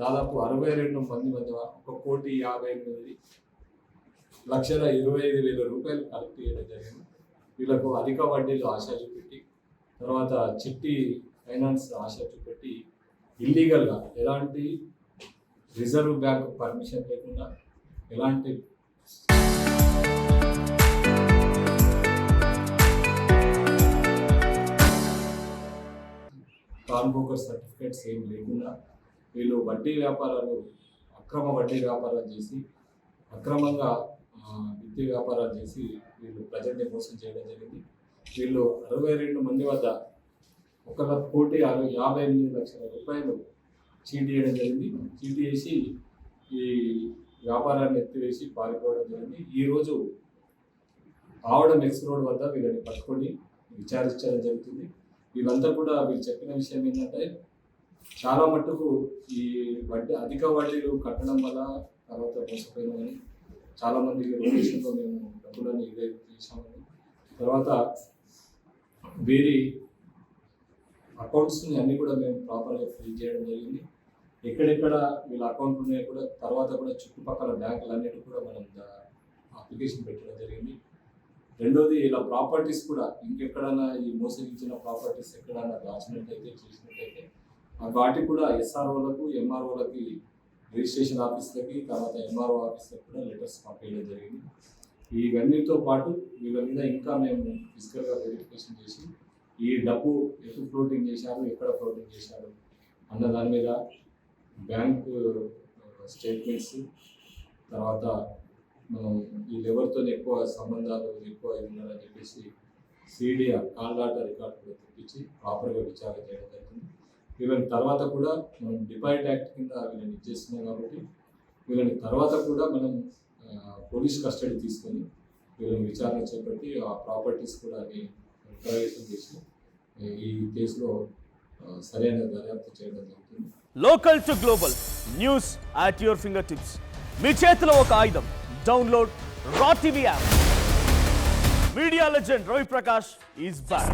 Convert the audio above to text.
దాదాపు 62 మంది మధ్య 1,58,25,000 రూపాయలు కలెక్ట్ చేయడం జరిగింది. వీళ్ళకు అధిక వడ్డీలు ఆశ చూపెట్టి, తర్వాత చిట్టి ఫైనాన్స్ ఆశ చూపెట్టి ఇల్లీగల్గా ఎలాంటి రిజర్వ్ బ్యాంక్ పర్మిషన్ లేకుండా ఎలాంటి పాన్ బ్రోకర్ సర్టిఫికేట్స్ ఏం లేకుండా వీళ్ళు అక్రమ వడ్డీ వ్యాపారాలు చేసి అక్రమంగా విద్య వ్యాపారాలు చేసి వీళ్ళు ప్రజల్ని మోసం చేయడం జరిగింది. వీళ్ళు 62 మంది వద్ద 1,58,00,000 రూపాయలు చీటీ చేయడం జరిగింది. చీటీ చేసి ఈ వ్యాపారాన్ని ఎత్తివేసి పారిపోవడం జరిగింది. ఈరోజు ఆవడం ఎక్స్ రోడ్ వద్ద వీళ్ళని పట్టుకొని విచారించడం జరుగుతుంది. వీళ్ళంతా కూడా వీళ్ళు చెప్పిన విషయం ఏంటంటే చాలా మట్టుకు ఈ అధిక వడ్డీలు కట్టడం వల్ల తర్వాత మోసపోయినామని, చాలామంది రొటేషన్లో మేము డబ్బులను ఇదైతే చేసామని, తర్వాత వీరి అకౌంట్స్ని అన్నీ కూడా మేము ప్రాపర్గా ఫిల్ చేయడం జరిగింది. ఎక్కడెక్కడ వీళ్ళ అకౌంట్ ఉన్నాయో కూడా తర్వాత కూడా చుట్టుపక్కల బ్యాంకులన్నిటి కూడా మనం అప్లికేషన్ పెట్టడం జరిగింది. రెండోది ఇలా ప్రాపర్టీస్ కూడా ఇంకెక్కడైనా ఈ మోసగించిన ప్రాపర్టీస్ ఎక్కడైనా దాచినట్టయితే చేసినట్టయితే వాటికి కూడా ఎస్ఆర్ఓలకు ఎంఆర్ఓలకి రిజిస్ట్రేషన్ ఆఫీస్లకి తర్వాత ఎంఆర్ఓ ఆఫీస్లకు కూడా లెటర్స్ పంపించడం జరిగింది. ఇవన్నీతో పాటు వీళ్ళ మీద ఇంకా మేము ఫిజికల్గా వెరిఫికేషన్ చేసి ఈ డబ్బు ఎప్పుడు ఫ్లోటింగ్ చేశారు, ఎక్కడ ఫ్లోటింగ్ చేశారు అన్న దాని మీద బ్యాంకు స్టేట్మెంట్స్, తర్వాత మనం వీళ్ళెవరితో ఎక్కువ సంబంధాలు ఎక్కువ ఉన్నారని చెప్పేసి సిడిఆర్ కాల్ డాటా రికార్డు కూడా తెప్పించి ప్రాపర్గా విచారణ చేయడం జరిగింది. వీళ్ళని తర్వాత కూడా మనం డిపాజిట్ యాక్ట్ కింద వీళ్ళని ఇచ్చేస్తున్నాం కాబట్టి వీళ్ళని తర్వాత కూడా మనం పోలీస్ కస్టడీ తీసుకొని వీళ్ళని విచారణ చేపట్టి ఆ ప్రాపర్టీస్ కూడా ఇంటరాగేషన్ చేసి ఈ కేసులో సరైన దర్యాప్తు చేయడం జరుగుతుంది. Local to global news at your fingertips. మీ చేతిలో ఒక ఆయుధం. Download Raw TV app. Media legend Ravi Prakash is back.